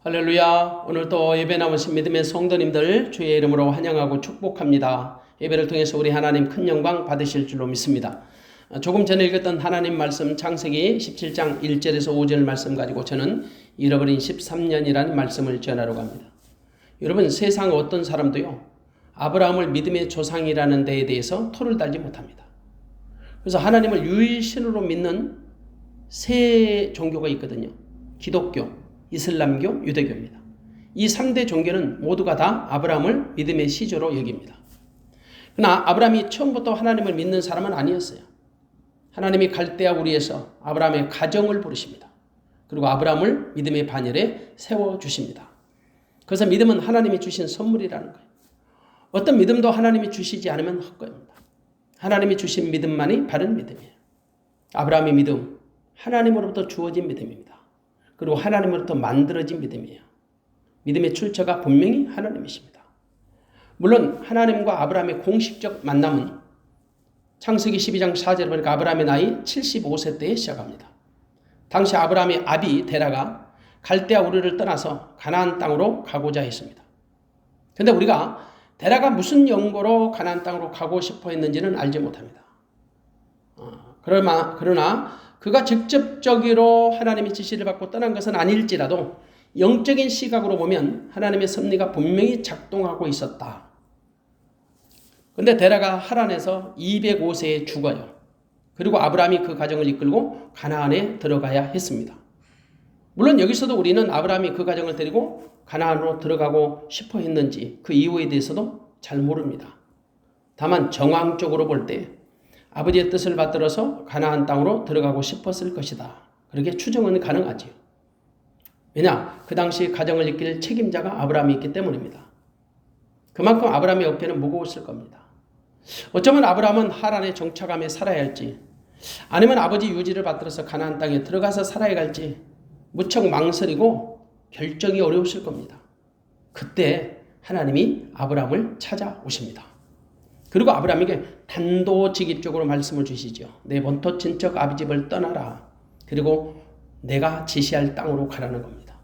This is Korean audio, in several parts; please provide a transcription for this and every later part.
할렐루야. 오늘 또 예배 나오신 믿음의 성도님들 주의 이름으로 환영하고 축복합니다. 예배를 통해서 우리 하나님 큰 영광 받으실 줄로 믿습니다. 조금 전에 읽었던 하나님 말씀 창세기 17장 1절에서 5절 말씀 가지고 저는 잃어버린 13년이라는 말씀을 전하려고 합니다. 여러분, 세상 어떤 사람도요, 아브라함을 믿음의 조상이라는 데에 대해서 토를 달지 못합니다. 그래서 하나님을 유일신으로 믿는 세 종교가 있거든요. 기독교, 이슬람교, 유대교입니다. 이 3대 종교는 모두가 다 아브라함을 믿음의 시조로 여깁니다. 그러나 아브라함이 처음부터 하나님을 믿는 사람은 아니었어요. 하나님이 갈대아 우리에서 아브라함의 가정을 부르십니다. 그리고 아브라함을 믿음의 반열에 세워주십니다. 그래서 믿음은 하나님이 주신 선물이라는 거예요. 어떤 믿음도 하나님이 주시지 않으면 헛거입니다. 하나님이 주신 믿음만이 바른 믿음이에요. 아브라함의 믿음, 하나님으로부터 주어진 믿음입니다. 그리고 하나님으로부터 만들어진 믿음이에요. 믿음의 출처가 분명히 하나님이십니다. 물론 하나님과 아브라함의 공식적 만남은 창세기 12장 4절에 보니까 아브라함의 나이 75세 때에 시작합니다. 당시 아브라함의 아비 데라가 갈대아 우르를 떠나서 가나안 땅으로 가고자 했습니다. 그런데 우리가 데라가 무슨 연고로 가나안 땅으로 가고 싶어 했는지는 알지 못합니다. 그러나 그가 직접적으로 하나님의 지시를 받고 떠난 것은 아닐지라도 영적인 시각으로 보면 하나님의 섭리가 분명히 작동하고 있었다. 그런데 데라가 하란에서 205세에 죽어요. 그리고 아브라함이 그 가정을 이끌고 가나안에 들어가야 했습니다. 물론 여기서도 우리는 아브라함이 그 가정을 데리고 가나안으로 들어가고 싶어 했는지 그 이유에 대해서도 잘 모릅니다. 다만 정황적으로 볼 때 아버지의 뜻을 받들어서 가나안 땅으로 들어가고 싶었을 것이다. 그렇게 추정은 가능하지요. 왜냐? 그 당시 가정을 이끌 책임자가 아브라함이 있기 때문입니다. 그만큼 아브라함의 어깨는 무거웠을 겁니다. 어쩌면 아브라함은 하란에 정착하며 살아야 할지, 아니면 아버지 유지를 받들어서 가나안 땅에 들어가서 살아야 할지 무척 망설이고 결정이 어려웠을 겁니다. 그때 하나님이 아브라함을 찾아오십니다. 그리고 아브라함에게 단도직입적으로 말씀을 주시죠. 내 본토 친척 아비 집을 떠나라. 그리고 내가 지시할 땅으로 가라는 겁니다.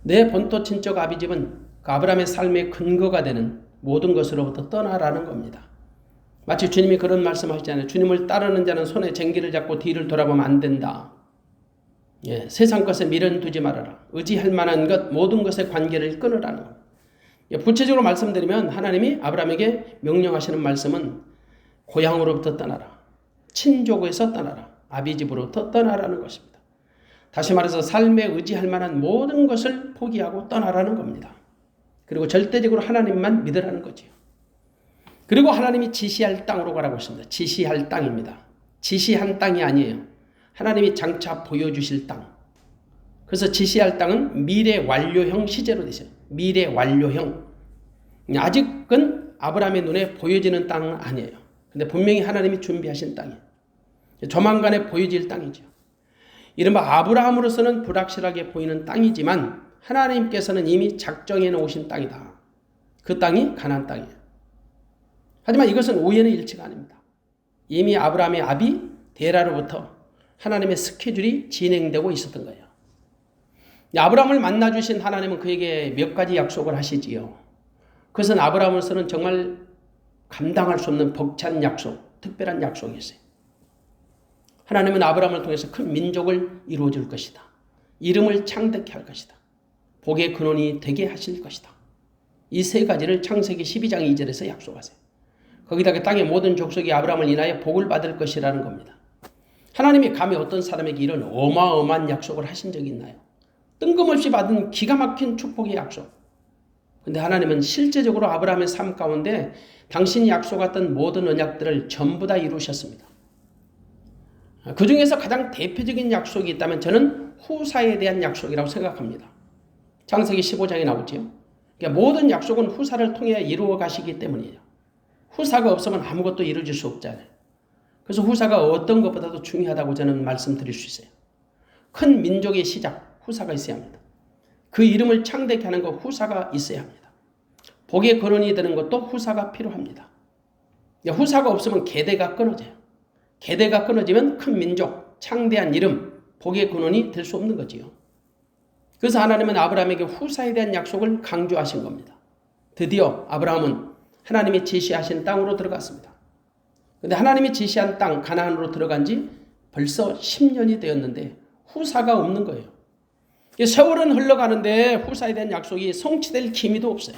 내 본토 친척 아비 집은 그 아브라함의 삶의 근거가 되는 모든 것으로부터 떠나라는 겁니다. 마치 주님이 그런 말씀하시잖아요. 주님을 따르는 자는 손에 쟁기를 잡고 뒤를 돌아보면 안 된다. 세상 것에 미련 두지 말아라. 의지할 만한 것 모든 것의 관계를 끊으라는 겁니다. 구체적으로 말씀드리면 하나님이 아브라함에게 명령하시는 말씀은 고향으로부터 떠나라. 친족에서 떠나라. 아비집으로부터 떠나라는 것입니다. 다시 말해서 삶에 의지할 만한 모든 것을 포기하고 떠나라는 겁니다. 그리고 절대적으로 하나님만 믿으라는 거지요. 그리고 하나님이 지시할 땅으로 가라고 했습니다. 지시할 땅입니다. 지시한 땅이 아니에요. 하나님이 장차 보여주실 땅. 그래서 지시할 땅은 미래 완료형 시제로 되세요. 미래 완료형. 아직은 아브라함의 눈에 보여지는 땅은 아니에요. 근데 분명히 하나님이 준비하신 땅이에요. 조만간에 보여질 땅이죠. 이른바 아브라함으로서는 불확실하게 보이는 땅이지만 하나님께서는 이미 작정해 놓으신 땅이다. 그 땅이 가나안 땅이에요. 하지만 이것은 우연의 일치가 아닙니다. 이미 아브라함의 아비 데라로부터 하나님의 스케줄이 진행되고 있었던 거예요. 아브라함을 만나주신 하나님은 그에게 몇 가지 약속을 하시지요. 그것은 아브라함으로서는 정말 감당할 수 없는 벅찬 약속, 특별한 약속이었어요. 하나님은 아브라함을 통해서 큰 민족을 이루어줄 것이다. 이름을 창대케 할 것이다. 복의 근원이 되게 하실 것이다. 이 세 가지를 창세기 12장 2절에서 약속하세요. 거기다가 땅의 모든 족속이 아브라함을 인하여 복을 받을 것이라는 겁니다. 하나님이 감히 어떤 사람에게 이런 어마어마한 약속을 하신 적이 있나요? 뜬금없이 받은 기가 막힌 축복의 약속. 근데 하나님은 실제적으로 아브라함의 삶 가운데 당신이 약속했던 모든 언약들을 전부 다 이루셨습니다. 그 중에서 가장 대표적인 약속이 있다면 저는 후사에 대한 약속이라고 생각합니다. 창세기 15장에 나오죠. 그러니까 모든 약속은 후사를 통해 이루어 가시기 때문이에요. 후사가 없으면 아무것도 이루어질 수 없잖아요. 그래서 후사가 어떤 것보다도 중요하다고 저는 말씀드릴 수 있어요. 큰 민족의 시작, 후사가 있어야 합니다. 그 이름을 창대케 하는 것, 후사가 있어야 합니다. 복의 근원이 되는 것도 후사가 필요합니다. 후사가 없으면 계대가 끊어져요. 계대가 끊어지면 큰 민족, 창대한 이름, 복의 근원이 될 수 없는 거지요. 그래서 하나님은 아브라함에게 후사에 대한 약속을 강조하신 겁니다. 드디어 아브라함은 하나님이 지시하신 땅으로 들어갔습니다. 그런데 하나님이 지시한 땅 가나안으로 들어간 지 벌써 10년이 되었는데 후사가 없는 거예요. 세월은 흘러가는데 후사에 대한 약속이 성취될 기미도 없어요.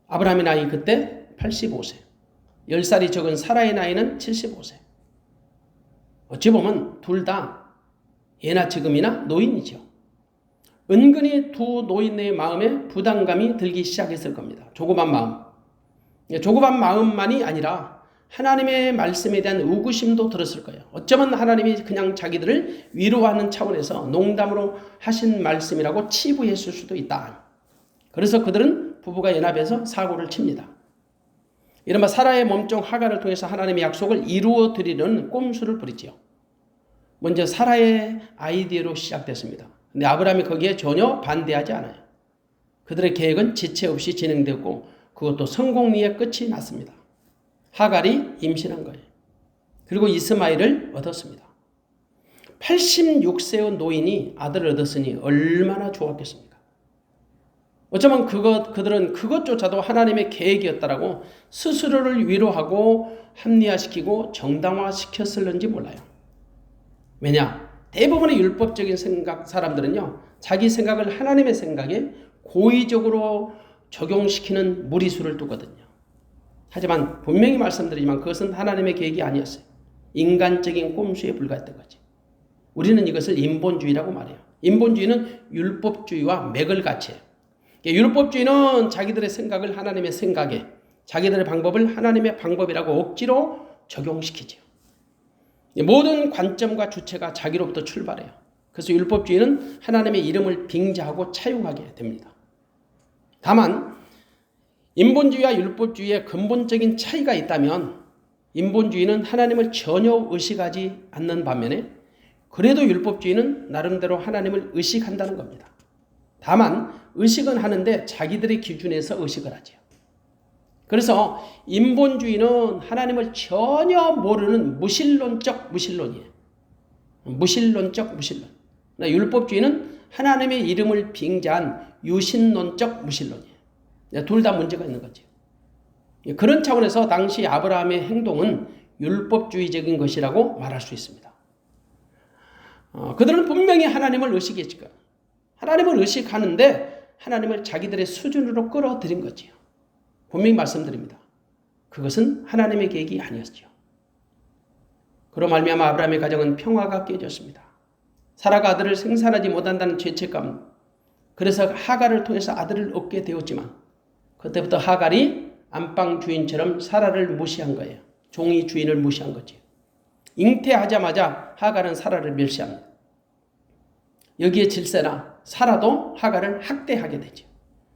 아브라함의 나이 그때 85세. 10살이 적은 사라의 나이는 75세. 어찌 보면 둘 다 예나 지금이나 노인이죠. 은근히 두 노인의 마음에 부담감이 들기 시작했을 겁니다. 조그만 마음. 조그만 마음만이 아니라 하나님의 말씀에 대한 의구심도 들었을 거예요. 어쩌면 하나님이 그냥 자기들을 위로하는 차원에서 농담으로 하신 말씀이라고 치부했을 수도 있다. 그래서 그들은 부부가 연합해서 사고를 칩니다. 이른바 사라의 몸종 하갈을 통해서 하나님의 약속을 이루어 드리려는 꼼수를 부리지요. 먼저 사라의 아이디어로 시작됐습니다. 근데 아브라함이 거기에 전혀 반대하지 않아요. 그들의 계획은 지체 없이 진행되었고 그것도 성공리에 끝이 났습니다. 하갈이 임신한 거예요. 그리고 이스마엘을 얻었습니다. 86세의 노인이 아들을 얻었으니 얼마나 좋았겠습니까? 어쩌면 그들은 그것조차도 하나님의 계획이었다라고 스스로를 위로하고 합리화시키고 정당화시켰을는지 몰라요. 왜냐? 대부분의 율법적인 사람들은요, 자기 생각을 하나님의 생각에 고의적으로 적용시키는 무리수를 두거든요. 하지만 분명히 말씀드리지만 그것은 하나님의 계획이 아니었어요. 인간적인 꼼수에 불과했던 거지. 우리는 이것을 인본주의라고 말해요. 인본주의는 율법주의와 맥을 같이 해요. 율법주의는 자기들의 생각을 하나님의 생각에, 자기들의 방법을 하나님의 방법이라고 억지로 적용시키죠. 모든 관점과 주체가 자기로부터 출발해요. 그래서 율법주의는 하나님의 이름을 빙자하고 차용하게 됩니다. 다만 인본주의와 율법주의의 근본적인 차이가 있다면 인본주의는 하나님을 전혀 의식하지 않는 반면에 그래도 율법주의는 나름대로 하나님을 의식한다는 겁니다. 다만 의식은 하는데 자기들의 기준에서 의식을 하죠. 그래서 인본주의는 하나님을 전혀 모르는 무신론적 무신론이에요. 무신론적 무신론. 율법주의는 하나님의 이름을 빙자한 유신론적 무신론이에요. 둘 다 문제가 있는 거죠. 그런 차원에서 당시 아브라함의 행동은 율법주의적인 것이라고 말할 수 있습니다. 그들은 분명히 하나님을 의식했을 거예요. 하나님을 의식하는데 하나님을 자기들의 수준으로 끌어들인 거지요. 분명히 말씀드립니다. 그것은 하나님의 계획이 아니었죠. 그로 말미암아 아브라함의 가정은 평화가 깨졌습니다. 사라가 아들을 생산하지 못한다는 죄책감, 그래서 하갈을 통해서 아들을 얻게 되었지만 그때부터 하갈이 안방 주인처럼 사라를 무시한 거예요. 종이 주인을 무시한 거지. 잉태하자마자 하갈은 사라를 멸시합니다. 여기에 질세나 사라도 하갈을 학대하게 되죠.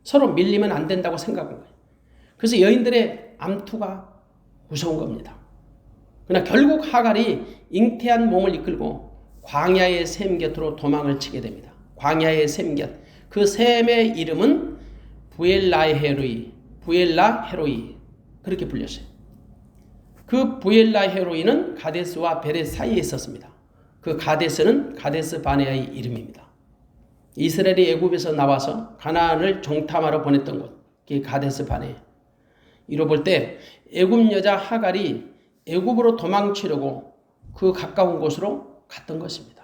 서로 밀리면 안 된다고 생각한 거예요. 그래서 여인들의 암투가 무서운 겁니다. 그러나 결국 하갈이 잉태한 몸을 이끌고 광야의 샘 곁으로 도망을 치게 됩니다. 광야의 샘 곁. 그 샘의 이름은 부엘라헤로이, 부엘라헤로이 그렇게 불렸어요. 그 부엘라헤로이는 가데스와 베렛 사이에 있었습니다. 그 가데스는 가데스 바네아의 이름입니다. 이스라엘이 애굽에서 나와서 가나안을 정탐하러 보냈던 곳, 그게 가데스 바네. 이로 볼 때 애굽 여자 하갈이 애굽으로 도망치려고 그 가까운 곳으로 갔던 것입니다.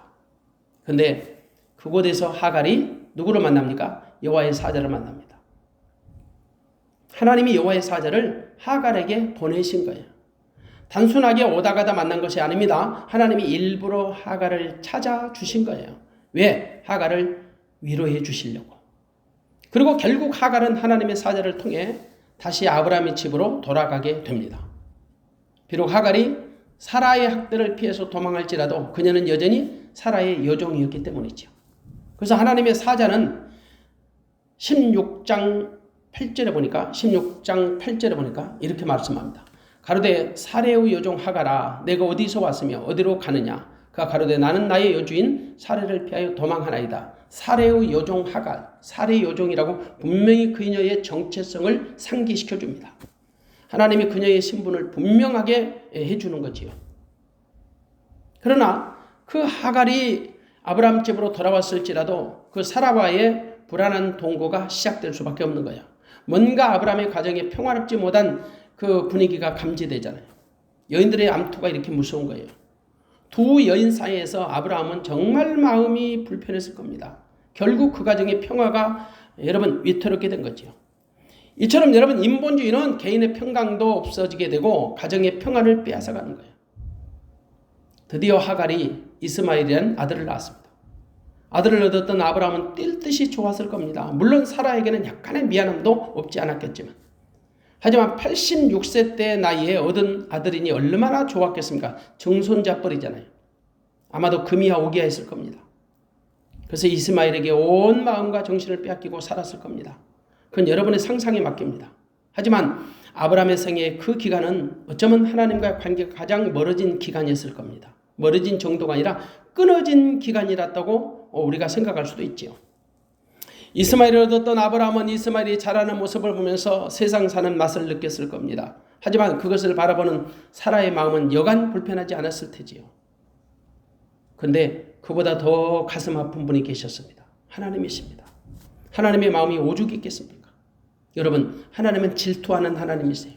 그런데 그곳에서 하갈이 누구를 만납니까? 여호와의 사자를 만납니다. 하나님이 여호와의 사자를 하갈에게 보내신 거예요. 단순하게 오다 가다 만난 것이 아닙니다. 하나님이 일부러 하갈을 찾아주신 거예요. 왜? 하갈을 위로해 주시려고. 그리고 결국 하갈은 하나님의 사자를 통해 다시 아브라함의 집으로 돌아가게 됩니다. 비록 하갈이 사라의 학대를 피해서 도망할지라도 그녀는 여전히 사라의 여종이었기 때문이죠. 그래서 하나님의 사자는 16장 8절에 보니까 이렇게 말씀합니다. 가로되 사레의 여종 하갈아 내가 어디서 왔으며 어디로 가느냐. 그가 가로되 나는 나의 여주인 사레를 피하여 도망하나이다. 사레의 여종 하갈, 사레의 여종이라고 분명히 그녀의 정체성을 상기시켜 줍니다. 하나님이 그녀의 신분을 분명하게 해주는 거지요. 그러나 그 하갈이 아브라함 집으로 돌아왔을지라도 그 사라와의 불안한 동거가 시작될 수밖에 없는 거예요. 뭔가 아브라함의 가정에 평화롭지 못한 그 분위기가 감지되잖아요. 여인들의 암투가 이렇게 무서운 거예요. 두 여인 사이에서 아브라함은 정말 마음이 불편했을 겁니다. 결국 그 가정의 평화가 여러분 위태롭게 된 거죠. 이처럼 여러분 인본주의는 개인의 평강도 없어지게 되고 가정의 평화를 빼앗아가는 거예요. 드디어 하갈이 이스마엘이라는 아들을 낳았습니다. 아들을 얻었던 아브라함은 뛸 듯이 좋았을 겁니다. 물론 사라에게는 약간의 미안함도 없지 않았겠지만 하지만 86세 때 나이에 얻은 아들이니 얼마나 좋았겠습니까? 정손자뻘이잖아요. 아마도 금이야 오기야 했을 겁니다. 그래서 이스마엘에게 온 마음과 정신을 빼앗기고 살았을 겁니다. 그건 여러분의 상상에 맡깁니다. 하지만 아브라함의 생애의 그 기간은 어쩌면 하나님과의 관계가 가장 멀어진 기간이었을 겁니다. 멀어진 정도가 아니라 끊어진 기간이었다고 우리가 생각할 수도 있지요. 이스마엘을 얻었던 아브라함은 이스마엘이 자라는 모습을 보면서 세상 사는 맛을 느꼈을 겁니다. 하지만 그것을 바라보는 사라의 마음은 여간 불편하지 않았을 테지요. 그런데 그보다 더 가슴 아픈 분이 계셨습니다. 하나님이십니다. 하나님의 마음이 오죽 있겠습니까? 여러분, 하나님은 질투하는 하나님이세요.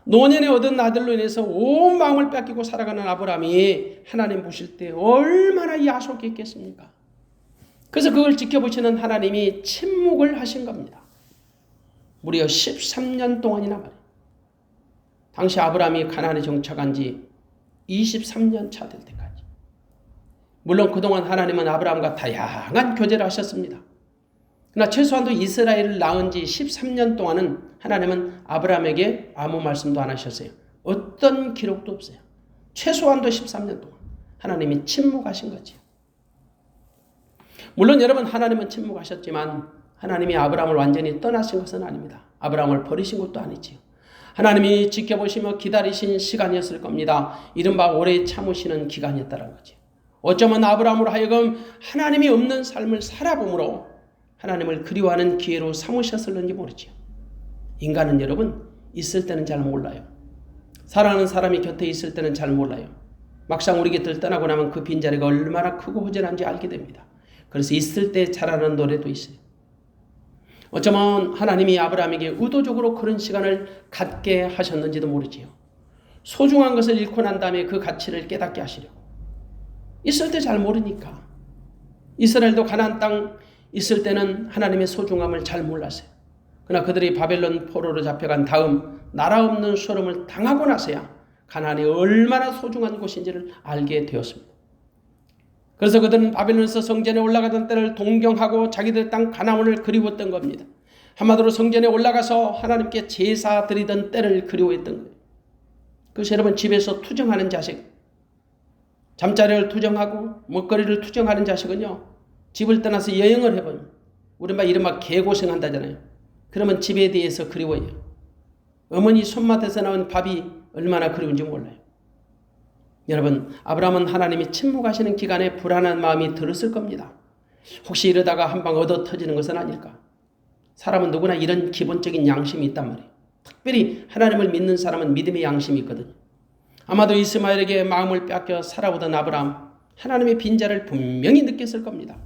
노년에 얻은 아들로 인해서 온 마음을 뺏기고 살아가는 아브라함이 하나님 보실 때 얼마나 야속했겠습니까? 그래서 그걸 지켜보시는 하나님이 침묵을 하신 겁니다. 무려 13년 동안이나 말이에요. 당시 아브라함이 가나안에 정착한 지 23년 차 될 때까지. 물론 그동안 하나님은 아브라함과 다양한 교제를 하셨습니다. 그러나 최소한도 이스라엘을 낳은 지 13년 동안은 하나님은 아브라함에게 아무 말씀도 안 하셨어요. 어떤 기록도 없어요. 최소한도 13년 동안 하나님이 침묵하신 거죠. 물론 여러분 하나님은 침묵하셨지만 하나님이 아브라함을 완전히 떠나신 것은 아닙니다. 아브라함을 버리신 것도 아니지요. 하나님이 지켜보시며 기다리신 시간이었을 겁니다. 이른바 오래 참으시는 기간이었다는 거죠. 어쩌면 아브라함으로 하여금 하나님이 없는 삶을 살아봄으로 하나님을 그리워하는 기회로 삼으셨을는지 모르지요. 인간은 여러분 있을 때는 잘 몰라요. 사랑하는 사람이 곁에 있을 때는 잘 몰라요. 막상 우리 곁을 떠나고 나면 그 빈자리가 얼마나 크고 허전한지 알게 됩니다. 그래서 있을 때 잘하는 노래도 있어요. 어쩌면 하나님이 아브라함에게 의도적으로 그런 시간을 갖게 하셨는지도 모르지요. 소중한 것을 잃고 난 다음에 그 가치를 깨닫게 하시려고. 있을 때 잘 모르니까. 이스라엘도 가나안 땅 있을 때는 하나님의 소중함을 잘 몰랐어요. 그러나 그들이 바벨론 포로로 잡혀간 다음 나라 없는 소름을 당하고 나서야 가나안이 얼마나 소중한 곳인지를 알게 되었습니다. 그래서 그들은 바벨론에서 성전에 올라가던 때를 동경하고 자기들 땅 가나안을 그리웠던 겁니다. 한마디로 성전에 올라가서 하나님께 제사 드리던 때를 그리워했던 거예요. 그래서 여러분 집에서 투정하는 자식, 잠자리를 투정하고 먹거리를 투정하는 자식은요. 집을 떠나서 여행을 해보면 우리 이른바 개고생한다잖아요. 그러면 집에 대해서 그리워해요. 어머니 손맛에서 나온 밥이 얼마나 그리운지 몰라요. 여러분 아브라함은 하나님이 침묵하시는 기간에 불안한 마음이 들었을 겁니다. 혹시 이러다가 한방 얻어 터지는 것은 아닐까? 사람은 누구나 이런 기본적인 양심이 있단 말이에요. 특별히 하나님을 믿는 사람은 믿음의 양심이 있거든요. 아마도 이스마엘에게 마음을 빼앗겨 살아오던 아브라함, 하나님의 빈자를 분명히 느꼈을 겁니다.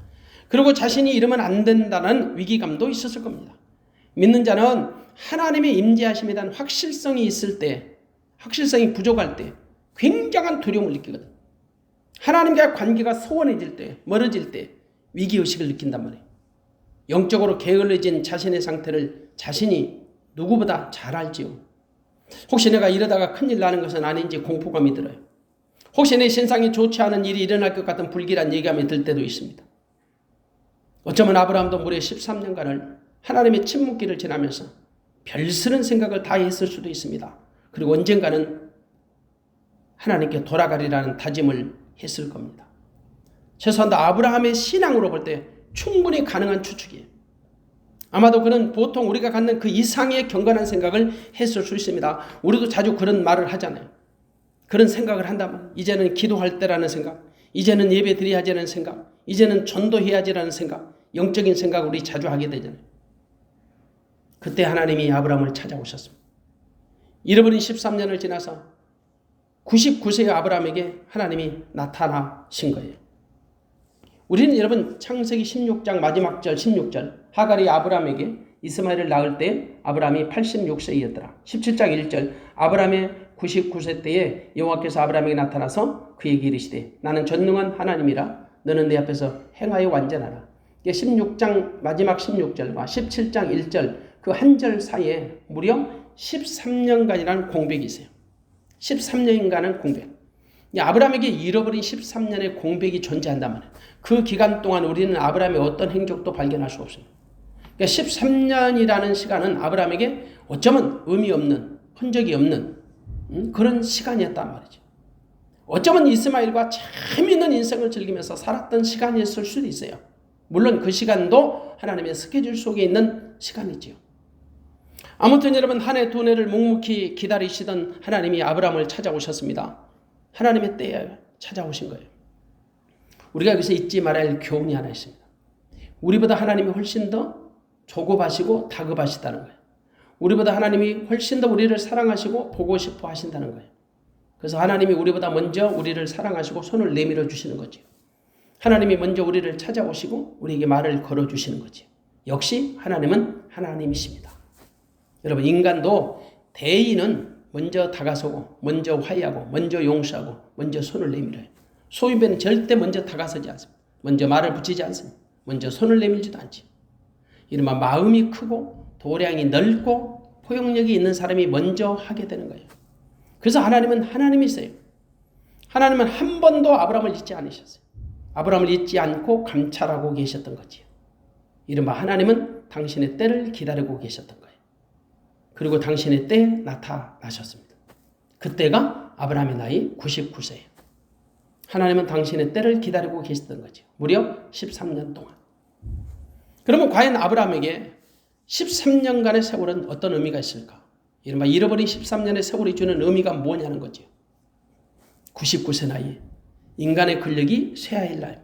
그리고 자신이 이러면 안 된다는 위기감도 있었을 겁니다. 믿는 자는 하나님의 임재하심에 대한 확실성이 있을 때, 확실성이 부족할 때 굉장한 두려움을 느끼거든. 하나님과의 관계가 소원해질 때, 멀어질 때 위기의식을 느낀단 말이에요. 영적으로 게을러진 자신의 상태를 자신이 누구보다 잘 알지요. 혹시 내가 이러다가 큰일 나는 것은 아닌지 공포감이 들어요. 혹시 내 신상이 좋지 않은 일이 일어날 것 같은 불길한 예감이 들 때도 있습니다. 어쩌면 아브라함도 무려 13년간을 하나님의 침묵기를 지나면서 별스런 생각을 다 했을 수도 있습니다. 그리고 언젠가는 하나님께 돌아가리라는 다짐을 했을 겁니다. 최소한 아브라함의 신앙으로 볼 때 충분히 가능한 추측이에요. 아마도 그는 보통 우리가 갖는 그 이상의 경건한 생각을 했을 수 있습니다. 우리도 자주 그런 말을 하잖아요. 그런 생각을 한다면 이제는 기도할 때라는 생각, 이제는 예배 드려야지라는 생각, 이제는 전도해야지라는 생각, 영적인 생각을 우리 자주 하게 되잖아요. 그때 하나님이 아브라함을 찾아오셨습니다. 잃어버린 13년을 지나서 99세의 아브라함에게 하나님이 나타나신 거예요. 우리는 여러분 창세기 16장 마지막 절 16절 하갈이 아브라함에게 이스마엘을 낳을 때 아브라함이 86세이었더라. 17장 1절 아브라함의 99세 때에 여호와께서 아브라함에게 나타나서 그에게 이르시되 나는 전능한 하나님이라 너는 내 앞에서 행하여 완전하라. 16장 마지막 16절과 17장 1절 그 한 절 사이에 무려 13년간이라는 공백이 있어요. 13년간은 공백. 아브라함에게 잃어버린 13년의 공백이 존재한단 말이에요. 그 기간 동안 우리는 아브라함의 어떤 행적도 발견할 수 없습니다. 그러니까 13년이라는 시간은 아브라함에게 어쩌면 의미 없는, 흔적이 없는 그런 시간이었단 말이죠. 어쩌면 이스마엘과 재미있는 인생을 즐기면서 살았던 시간이었을 수도 있어요. 물론 그 시간도 하나님의 스케줄 속에 있는 시간이지요. 아무튼 여러분 한 해 두 해를 묵묵히 기다리시던 하나님이 아브라함을 찾아오셨습니다. 하나님의 때에 찾아오신 거예요. 우리가 여기서 잊지 말아야 할 교훈이 하나 있습니다. 우리보다 하나님이 훨씬 더 조급하시고 다급하시다는 거예요. 우리보다 하나님이 훨씬 더 우리를 사랑하시고 보고 싶어 하신다는 거예요. 그래서 하나님이 우리보다 먼저 우리를 사랑하시고 손을 내밀어 주시는 거죠. 하나님이 먼저 우리를 찾아오시고 우리에게 말을 걸어주시는 거죠. 역시 하나님은 하나님이십니다. 여러분 인간도 대인은 먼저 다가서고 먼저 화해하고 먼저 용서하고 먼저 손을 내밀어요. 소인배는 절대 먼저 다가서지 않습니다. 먼저 말을 붙이지 않습니다. 먼저 손을 내밀지도 않지. 이른바 마음이 크고 도량이 넓고 포용력이 있는 사람이 먼저 하게 되는 거예요. 그래서 하나님은 하나님이세요. 하나님은 한 번도 아브라함을 잊지 않으셨어요. 아브라함을 잊지 않고 감찰하고 계셨던 거지요. 이른바 하나님은 당신의 때를 기다리고 계셨던 거예요. 그리고 당신의 때에 나타나셨습니다. 그때가 아브라함의 나이 99세예요. 하나님은 당신의 때를 기다리고 계셨던 거죠. 무려 13년 동안. 그러면 과연 아브라함에게 13년간의 세월은 어떤 의미가 있을까? 이른바 잃어버린 13년의 세월이 주는 의미가 뭐냐는 거죠. 99세 나이에 인간의 근력이 쇠하일 나이입니다.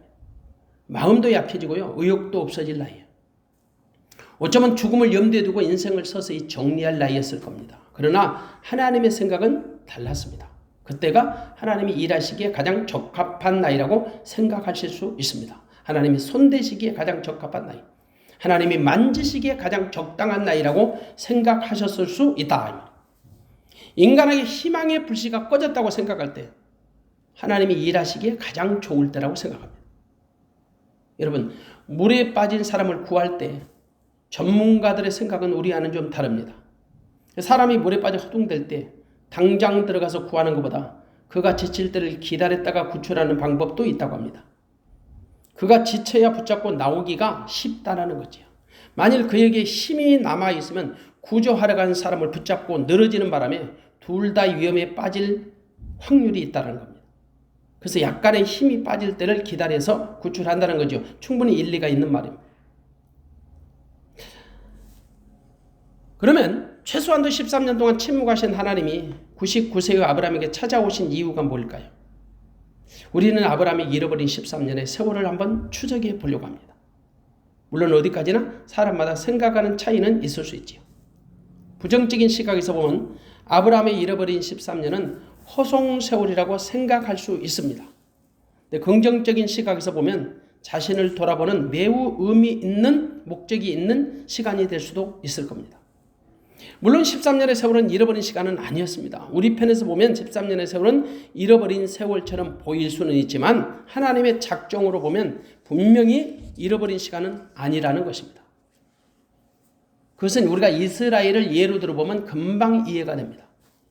마음도 약해지고요. 의욕도 없어질 나이에요. 어쩌면 죽음을 염두에 두고 인생을 서서히 정리할 나이였을 겁니다. 그러나 하나님의 생각은 달랐습니다. 그때가 하나님이 일하시기에 가장 적합한 나이라고 생각하실 수 있습니다. 하나님이 손대시기에 가장 적합한 나이. 하나님이 만지시기에 가장 적당한 나이라고 생각하셨을 수 있다. 인간에게 희망의 불씨가 꺼졌다고 생각할 때 하나님이 일하시기에 가장 좋을 때라고 생각합니다. 여러분 물에 빠진 사람을 구할 때 전문가들의 생각은 우리와는 좀 다릅니다. 사람이 물에 빠져 허둥댈 때 당장 들어가서 구하는 것보다 그가 지칠 때를 기다렸다가 구출하는 방법도 있다고 합니다. 그가 지쳐야 붙잡고 나오기가 쉽다라는 거죠. 만일 그에게 힘이 남아있으면 구조하러 간 사람을 붙잡고 늘어지는 바람에 둘 다 위험에 빠질 확률이 있다는 겁니다. 그래서 약간의 힘이 빠질 때를 기다려서 구출한다는 거죠. 충분히 일리가 있는 말입니다. 그러면 최소한도 13년 동안 침묵하신 하나님이 99세의 아브라함에게 찾아오신 이유가 뭘까요? 우리는 아브라함이 잃어버린 13년의 세월을 한번 추적해 보려고 합니다. 물론 어디까지나 사람마다 생각하는 차이는 있을 수 있지요. 부정적인 시각에서 보면 아브라함의 잃어버린 13년은 허송세월이라고 생각할 수 있습니다. 근데 긍정적인 시각에서 보면 자신을 돌아보는 매우 의미 있는 목적이 있는 시간이 될 수도 있을 겁니다. 물론 13년의 세월은 잃어버린 시간은 아니었습니다. 우리 편에서 보면 13년의 세월은 잃어버린 세월처럼 보일 수는 있지만 하나님의 작정으로 보면 분명히 잃어버린 시간은 아니라는 것입니다. 그것은 우리가 이스라엘을 예로 들어보면 금방 이해가 됩니다.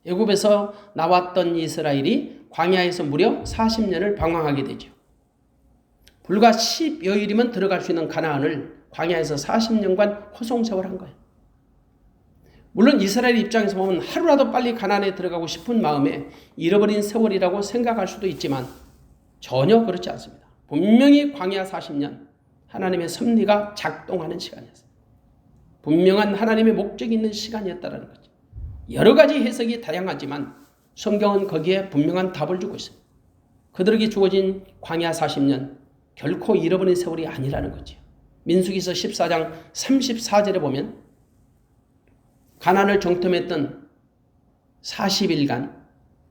애굽에서 나왔던 이스라엘이 광야에서 무려 40년을 방황하게 되죠. 불과 10여일이면 들어갈 수 있는 가나안을 광야에서 40년간 허송세월한 거예요. 물론 이스라엘 입장에서 보면 하루라도 빨리 가나안에 들어가고 싶은 마음에 잃어버린 세월이라고 생각할 수도 있지만 전혀 그렇지 않습니다. 분명히 광야 40년 하나님의 섭리가 작동하는 시간이었어요. 분명한 하나님의 목적이 있는 시간이었다는 거죠. 여러 가지 해석이 다양하지만 성경은 거기에 분명한 답을 주고 있습니다. 그들에게 주어진 광야 40년 결코 잃어버린 세월이 아니라는 거죠. 민수기서 14장 34절에 보면 가나안을 정탐했던 40일간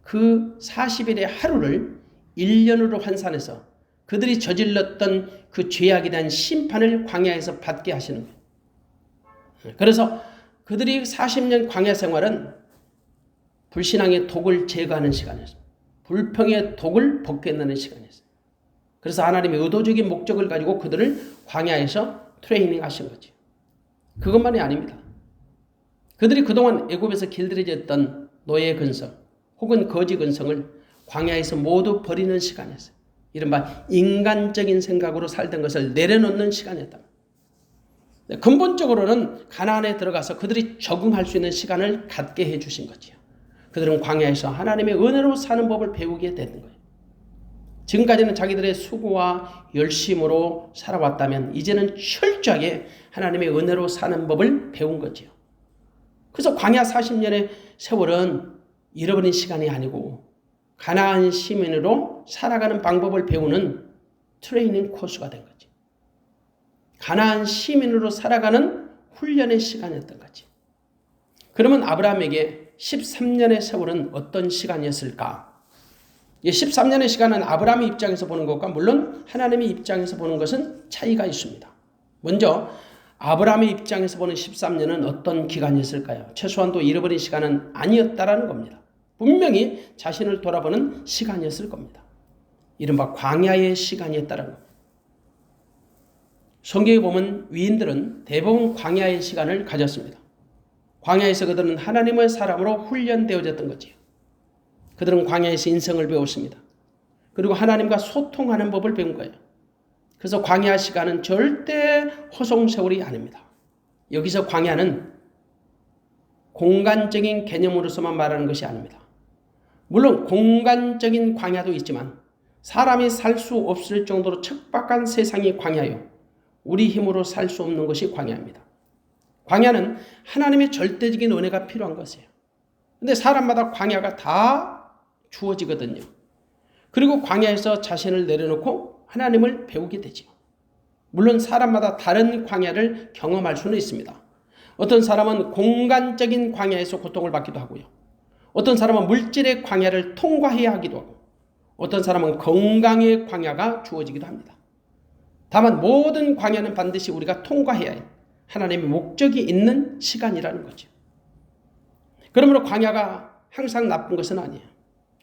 그 40일의 하루를 1년으로 환산해서 그들이 저질렀던 그 죄악에 대한 심판을 광야에서 받게 하시는 거예요. 그래서 그들이 40년 광야 생활은 불신앙의 독을 제거하는 시간이었습니다. 불평의 독을 벗겨내는 시간이었어요. 그래서 하나님의 의도적인 목적을 가지고 그들을 광야에서 트레이닝 하신 거죠. 그것만이 아닙니다. 그들이 그동안 애굽에서 길들여졌던 노예 근성 혹은 거지 근성을 광야에서 모두 버리는 시간이었어요. 이른바 인간적인 생각으로 살던 것을 내려놓는 시간이었다. 근본적으로는 가나안에 들어가서 그들이 적응할 수 있는 시간을 갖게 해주신 거지요. 그들은 광야에서 하나님의 은혜로 사는 법을 배우게 되는 거예요. 지금까지는 자기들의 수고와 열심으로 살아왔다면 이제는 철저하게 하나님의 은혜로 사는 법을 배운 거지요. 그래서 광야 40년의 세월은 잃어버린 시간이 아니고 가나안 시민으로 살아가는 방법을 배우는 트레이닝 코스가 된 거지. 가나안 시민으로 살아가는 훈련의 시간이었던 거지. 그러면 아브라함에게 13년의 세월은 어떤 시간이었을까? 이 13년의 시간은 아브라함의 입장에서 보는 것과 물론 하나님의 입장에서 보는 것은 차이가 있습니다. 먼저 아브라함의 입장에서 보는 13년은 어떤 기간이었을까요? 최소한도 잃어버린 시간은 아니었다라는 겁니다. 분명히 자신을 돌아보는 시간이었을 겁니다. 이른바 광야의 시간이었다는 겁니다. 성경에 보면 위인들은 대부분 광야의 시간을 가졌습니다. 광야에서 그들은 하나님의 사람으로 훈련되어졌던 거지요. 그들은 광야에서 인성을 배웠습니다. 그리고 하나님과 소통하는 법을 배운 거예요. 그래서 광야 시간은 절대 허송세월이 아닙니다. 여기서 광야는 공간적인 개념으로서만 말하는 것이 아닙니다. 물론 공간적인 광야도 있지만 사람이 살 수 없을 정도로 척박한 세상이 광야요. 우리 힘으로 살 수 없는 것이 광야입니다. 광야는 하나님의 절대적인 은혜가 필요한 것이에요. 근데 사람마다 광야가 다 주어지거든요. 그리고 광야에서 자신을 내려놓고 하나님을 배우게 되죠. 물론 사람마다 다른 광야를 경험할 수는 있습니다. 어떤 사람은 공간적인 광야에서 고통을 받기도 하고요. 어떤 사람은 물질의 광야를 통과해야 하기도 하고 어떤 사람은 건강의 광야가 주어지기도 합니다. 다만 모든 광야는 반드시 우리가 통과해야 해요. 하나님의 목적이 있는 시간이라는 거죠. 그러므로 광야가 항상 나쁜 것은 아니에요.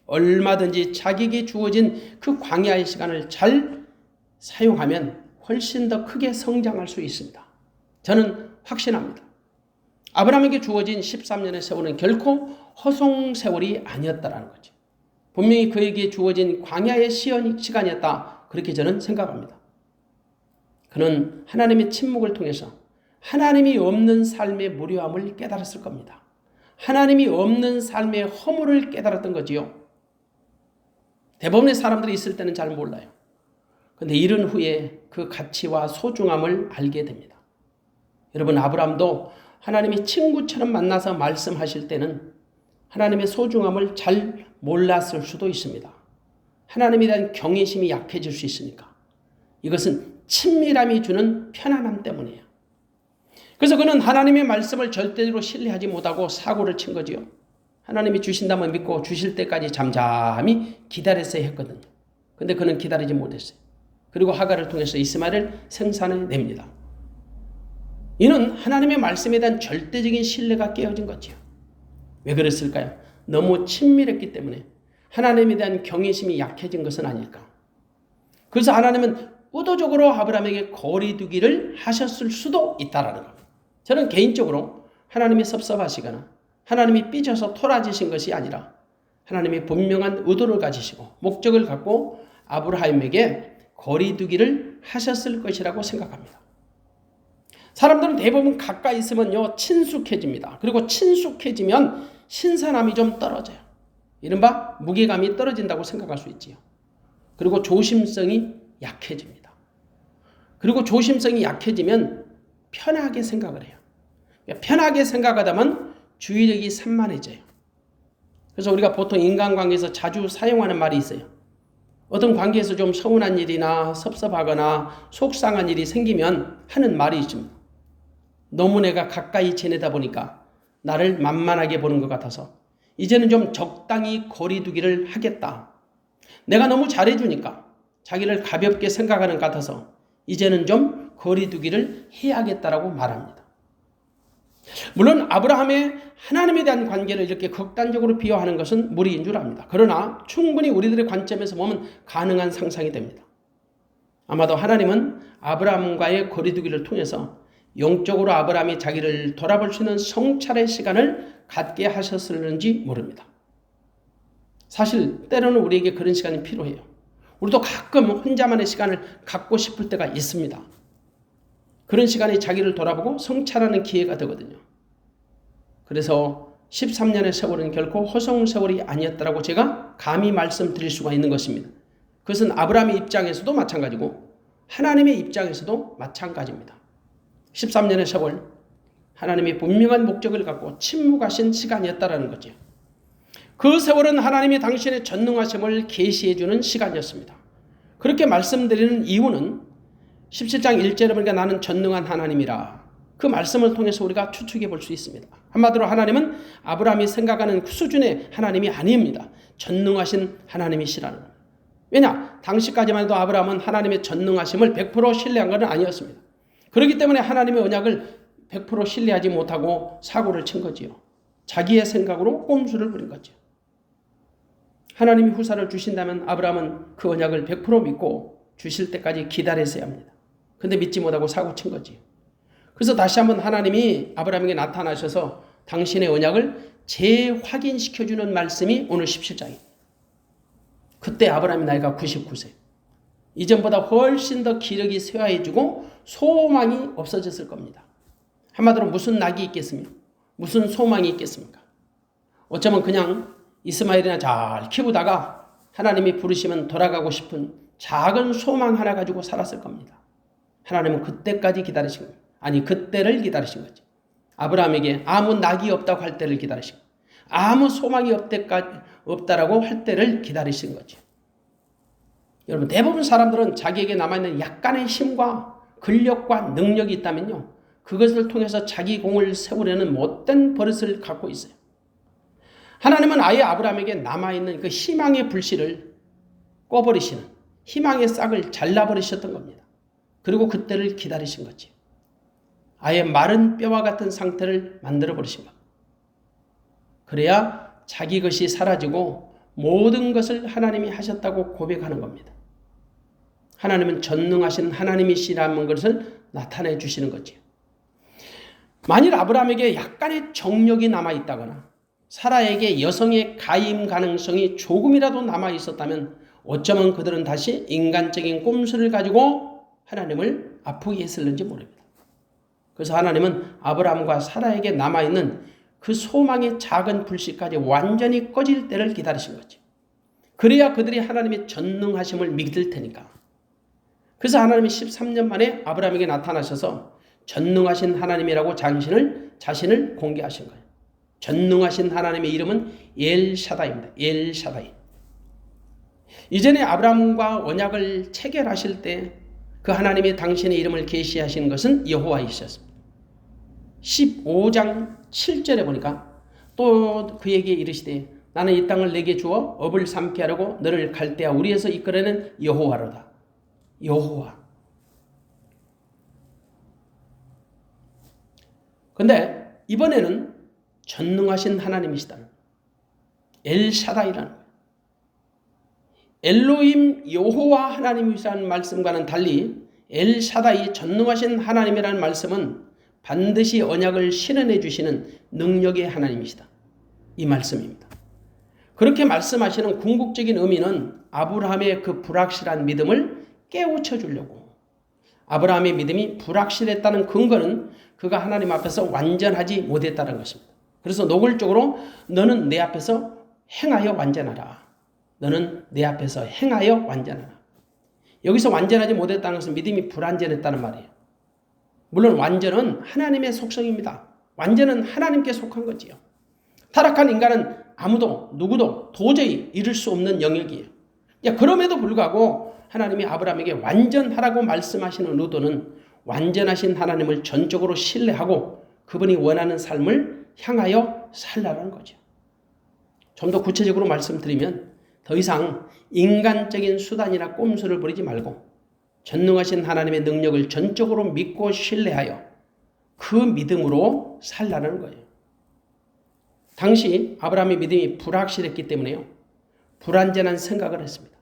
얼마든지 자기에게 주어진 그 광야의 시간을 잘 사용하면 훨씬 더 크게 성장할 수 있습니다. 저는 확신합니다. 아브라함에게 주어진 13년의 세월은 결코 허송 세월이 아니었다라는 거죠. 분명히 그에게 주어진 광야의 시간이었다. 그렇게 저는 생각합니다. 그는 하나님의 침묵을 통해서 하나님이 없는 삶의 무료함을 깨달았을 겁니다. 하나님이 없는 삶의 허물을 깨달았던 거지요. 대부분의 사람들이 있을 때는 잘 몰라요. 그런데 이른 후에 그 가치와 소중함을 알게 됩니다. 여러분, 아브라함도 하나님이 친구처럼 만나서 말씀하실 때는 하나님의 소중함을 잘 몰랐을 수도 있습니다. 하나님에 대한 경외심이 약해질 수 있으니까. 이것은 친밀함이 주는 편안함 때문이에요. 그래서 그는 하나님의 말씀을 절대로 신뢰하지 못하고 사고를 친 거지요. 하나님이 주신다면 믿고 주실 때까지 잠잠히 기다렸어야 했거든요. 근데 그는 기다리지 못했어요. 그리고 하갈을 통해서 이스마엘을 생산해냅니다. 이는 하나님의 말씀에 대한 절대적인 신뢰가 깨어진 거지요. 왜 그랬을까요? 너무 친밀했기 때문에 하나님에 대한 경외심이 약해진 것은 아닐까. 그래서 하나님은 의도적으로 아브라함에게 거리두기를 하셨을 수도 있다라는 겁니다. 저는 개인적으로 하나님이 섭섭하시거나 하나님이 삐져서 토라지신 것이 아니라 하나님이 분명한 의도를 가지시고 목적을 갖고 아브라함에게 거리두기를 하셨을 것이라고 생각합니다. 사람들은 대부분 가까이 있으면요 친숙해집니다. 그리고 친숙해지면 신선함이 좀 떨어져요. 이른바 무게감이 떨어진다고 생각할 수 있지요. 그리고 조심성이 약해집니다. 그리고 조심성이 약해지면 편하게 생각을 해요. 편하게 생각하다면 주의력이 산만해져요. 그래서 우리가 보통 인간관계에서 자주 사용하는 말이 있어요. 어떤 관계에서 좀 서운한 일이나 섭섭하거나 속상한 일이 생기면 하는 말이 있습니다. 너무 내가 가까이 지내다 보니까 나를 만만하게 보는 것 같아서 이제는 좀 적당히 거리두기를 하겠다. 내가 너무 잘해주니까 자기를 가볍게 생각하는 것 같아서 이제는 좀 거리두기를 해야겠다라고 말합니다. 물론 아브라함의 하나님에 대한 관계를 이렇게 극단적으로 비유하는 것은 무리인 줄 압니다. 그러나 충분히 우리들의 관점에서 보면 가능한 상상이 됩니다. 아마도 하나님은 아브라함과의 거리두기를 통해서 영적으로 아브라함이 자기를 돌아볼 수 있는 성찰의 시간을 갖게 하셨을는지 모릅니다. 사실 때로는 우리에게 그런 시간이 필요해요. 우리도 가끔 혼자만의 시간을 갖고 싶을 때가 있습니다. 그런 시간이 자기를 돌아보고 성찰하는 기회가 되거든요. 그래서 13년의 세월은 결코 허송 세월이 아니었다고 제가 감히 말씀드릴 수가 있는 것입니다. 그것은 아브라함의 입장에서도 마찬가지고 하나님의 입장에서도 마찬가지입니다. 13년의 세월, 하나님이 분명한 목적을 갖고 침묵하신 시간이었다는 거죠. 그 세월은 하나님이 당신의 전능하심을 계시해 주는 시간이었습니다. 그렇게 말씀드리는 이유는 17장 1절에 보니까 나는 전능한 하나님이라 그 말씀을 통해서 우리가 추측해 볼 수 있습니다. 한마디로 하나님은 아브라함이 생각하는 그 수준의 하나님이 아닙니다. 전능하신 하나님이시라는 겁니다. 왜냐? 당시까지만 해도 아브라함은 하나님의 전능하심을 100% 신뢰한 것은 아니었습니다. 그렇기 때문에 하나님의 언약을 100% 신뢰하지 못하고 사고를 친 거지요. 자기의 생각으로 꼼수를 부린 거죠. 하나님이 후사를 주신다면 아브라함은 그 언약을 100% 믿고 주실 때까지 기다렸어야 합니다. 근데 믿지 못하고 사고 친 거지. 그래서 다시 한번 하나님이 아브라함에게 나타나셔서 당신의 언약을 재확인시켜주는 말씀이 오늘 17장입니다. 그때 아브라함의 나이가 99세. 이전보다 훨씬 더 기력이 쇠화해지고 소망이 없어졌을 겁니다. 한마디로 무슨 낙이 있겠습니까? 무슨 소망이 있겠습니까? 어쩌면 그냥 이스마엘이나 잘 키우다가 하나님이 부르시면 돌아가고 싶은 작은 소망 하나 가지고 살았을 겁니다. 하나님은 그때까지 기다리신 거예요. 아니, 그때를 기다리신 거죠. 아브라함에게 아무 낙이 없다고 할 때를 기다리신 거예요. 아무 소망이 없다라고 할 때를 기다리신 거죠. 여러분, 대부분 사람들은 자기에게 남아있는 약간의 힘과 근력과 능력이 있다면요, 그것을 통해서 자기 공을 세우려는 못된 버릇을 갖고 있어요. 하나님은 아예 아브라함에게 남아있는 그 희망의 불씨를 꺼버리시는, 희망의 싹을 잘라버리셨던 겁니다. 그리고 그때를 기다리신 거지. 아예 마른 뼈와 같은 상태를 만들어버리신 겁니다. 그래야 자기 것이 사라지고 모든 것을 하나님이 하셨다고 고백하는 겁니다. 하나님은 전능하신 하나님이시라는 것을 나타내 주시는 거죠. 만일 아브라함에게 약간의 정력이 남아있다거나 사라에게 여성의 가임 가능성이 조금이라도 남아있었다면 어쩌면 그들은 다시 인간적인 꼼수를 가지고 하나님을 아프게 했을는지 모릅니다. 그래서 하나님은 아브라함과 사라에게 남아있는 그 소망의 작은 불씨까지 완전히 꺼질 때를 기다리신 거죠. 그래야 그들이 하나님의 전능하심을 믿을 테니까. 그래서 하나님이 13년 만에 아브라함에게 나타나셔서 전능하신 하나님이라고 자신을 공개하신 거예요. 전능하신 하나님의 이름은 엘샤다이입니다. 엘샤다이. 이전에 아브라함과 언약을 체결하실 때 그 하나님이 당신의 이름을 계시하신 것은 여호와이셨습니다. 15장 7절에 보니까 또 그에게 이르시되 나는 이 땅을 내게 주어 업을 삼게 하려고 너를 갈대아 우리에서 이끌어낸 여호와로다. 여호와. 근데 이번에는 전능하신 하나님이시다. 엘샤다이라는 거예요. 엘로힘 여호와 하나님이라는 말씀과는 달리 엘샤다이 전능하신 하나님이라는 말씀은 반드시 언약을 실현해 주시는 능력의 하나님이시다. 이 말씀입니다. 그렇게 말씀하시는 궁극적인 의미는 아브라함의 그 불확실한 믿음을 깨우쳐 주려고. 아브라함의 믿음이 불확실했다는 근거는 그가 하나님 앞에서 완전하지 못했다는 것입니다. 그래서 노골적으로 너는 내 앞에서 행하여 완전하라. 너는 내 앞에서 행하여 완전하라. 여기서 완전하지 못했다는 것은 믿음이 불완전했다는 말이에요. 물론 완전은 하나님의 속성입니다. 완전은 하나님께 속한 거지요. 타락한 인간은 아무도 누구도 도저히 이룰 수 없는 영역이에요. 그럼에도 불구하고 하나님이 아브라함에게 완전하라고 말씀하시는 의도는 완전하신 하나님을 전적으로 신뢰하고 그분이 원하는 삶을 향하여 살라는 거죠. 좀 더 구체적으로 말씀드리면 더 이상 인간적인 수단이나 꼼수를 부리지 말고 전능하신 하나님의 능력을 전적으로 믿고 신뢰하여 그 믿음으로 살라는 거예요. 당시 아브라함의 믿음이 불확실했기 때문에요. 불완전한 생각을 했습니다.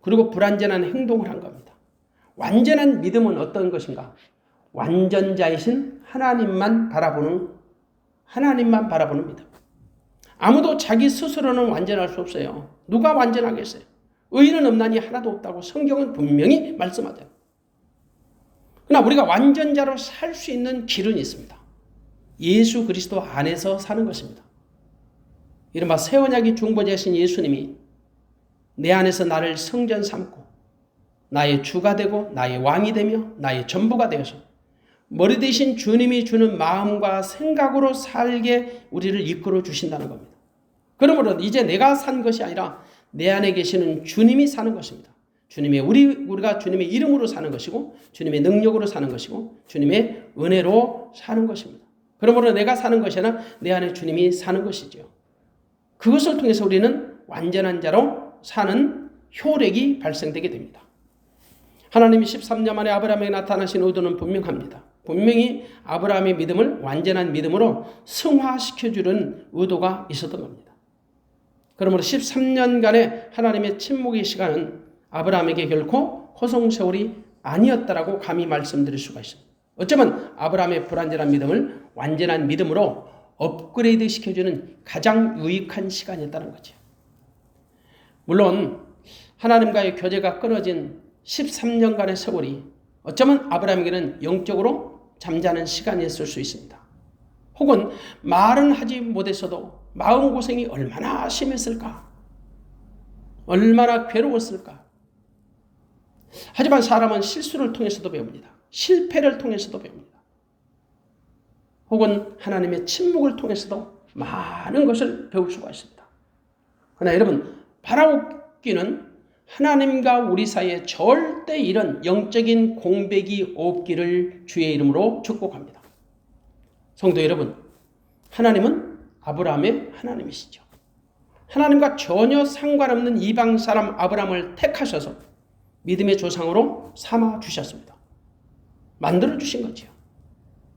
그리고 불완전한 행동을 한 겁니다. 완전한 믿음은 어떤 것인가? 완전자이신 하나님만 바라보는 믿음. 아무도 자기 스스로는 완전할 수 없어요. 누가 완전하겠어요? 의인은 없나니 하나도 없다고 성경은 분명히 말씀하죠. 그러나 우리가 완전자로 살 수 있는 길은 있습니다. 예수 그리스도 안에서 사는 것입니다. 이른바 새 언약의 중보자이신 예수님이 내 안에서 나를 성전 삼고 나의 주가 되고 나의 왕이 되며 나의 전부가 되어서 머리 대신 주님이 주는 마음과 생각으로 살게 우리를 이끌어 주신다는 겁니다. 그러므로 이제 내가 산 것이 아니라 내 안에 계시는 주님이 사는 것입니다. 우리가 주님의 이름으로 사는 것이고 주님의 능력으로 사는 것이고 주님의 은혜로 사는 것입니다. 그러므로 내가 사는 것이 아니라 내 안에 주님이 사는 것이죠. 그것을 통해서 우리는 완전한 자로 사는 효력이 발생되게 됩니다. 하나님이 13년 만에 아브라함에게 나타나신 의도는 분명합니다. 분명히 아브라함의 믿음을 완전한 믿음으로 승화시켜주는 의도가 있었던 겁니다. 그러므로 13년간의 하나님의 침묵의 시간은 아브라함에게 결코 호송세월이 아니었다라고 감히 말씀드릴 수가 있습니다. 어쩌면 아브라함의 불완전한 믿음을 완전한 믿음으로 업그레이드 시켜주는 가장 유익한 시간이었다는 거죠. 물론 하나님과의 교제가 끊어진 13년간의 세월이 어쩌면 아브라함에게는 영적으로 잠자는 시간이었을 수 있습니다. 혹은 말은 하지 못했어도 마음고생이 얼마나 심했을까? 얼마나 괴로웠을까? 하지만 사람은 실수를 통해서도 배웁니다. 실패를 통해서도 배웁니다. 혹은 하나님의 침묵을 통해서도 많은 것을 배울 수가 있습니다. 그러나 여러분, 바라옵기는 하나님과 우리 사이에 절대 이런 영적인 공백이 없기를 주의 이름으로 축복합니다. 성도 여러분, 하나님은 아브라함의 하나님이시죠. 하나님과 전혀 상관없는 이방 사람 아브라함을 택하셔서 믿음의 조상으로 삼아 주셨습니다. 만들어 주신 거죠.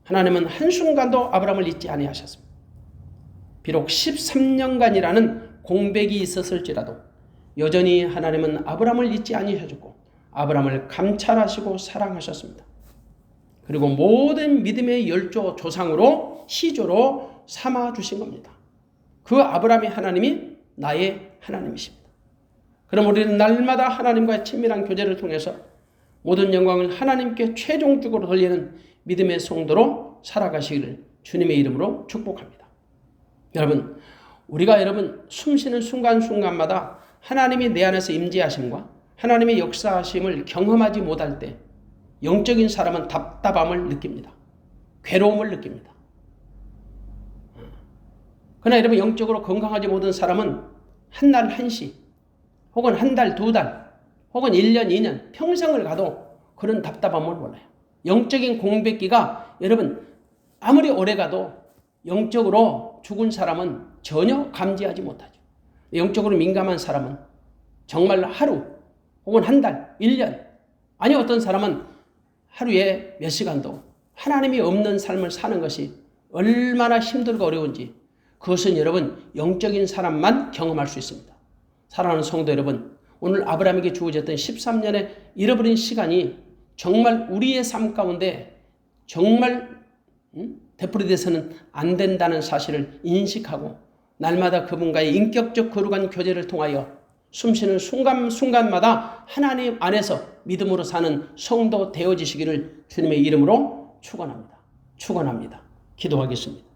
하나님은 한순간도 아브라함을 잊지 아니하셨습니다. 비록 13년간이라는 공백이 있었을지라도 여전히 하나님은 아브라함을 잊지 아니하셨고 아브라함을 감찰하시고 사랑하셨습니다. 그리고 모든 믿음의 열조 조상으로 시조로 삼아 주신 겁니다. 그 아브라함의 하나님이 나의 하나님이십니다. 그럼 우리는 날마다 하나님과의 친밀한 교제를 통해서 모든 영광을 하나님께 최종적으로 돌리는 믿음의 성도로 살아가시기를 주님의 이름으로 축복합니다. 우리가 숨쉬는 순간순간마다 하나님이 내 안에서 임재하심과 하나님의 역사하심을 경험하지 못할 때 영적인 사람은 답답함을 느낍니다. 괴로움을 느낍니다. 그러나 여러분, 영적으로 건강하지 못한 사람은 한 날 한시 혹은 한 달, 두 달 혹은 1년, 2년 평생을 가도 그런 답답함을 몰라요. 영적인 공백기가 여러분 아무리 오래 가도 영적으로 죽은 사람은 전혀 감지하지 못하죠. 영적으로 민감한 사람은 정말 하루 혹은 한 달, 1년 아니 어떤 사람은 하루에 몇 시간도 하나님이 없는 삶을 사는 것이 얼마나 힘들고 어려운지 그것은 여러분 영적인 사람만 경험할 수 있습니다. 사랑하는 성도 여러분, 오늘 아브라함에게 주어졌던 13년의 잃어버린 시간이 정말 우리의 삶 가운데 정말 되풀이돼서는 안 된다는 사실을 인식하고 날마다 그분과의 인격적 거룩한 교제를 통하여 숨쉬는 순간마다 하나님 안에서 믿음으로 사는 성도 되어지시기를 주님의 이름으로 축원합니다. 기도하겠습니다.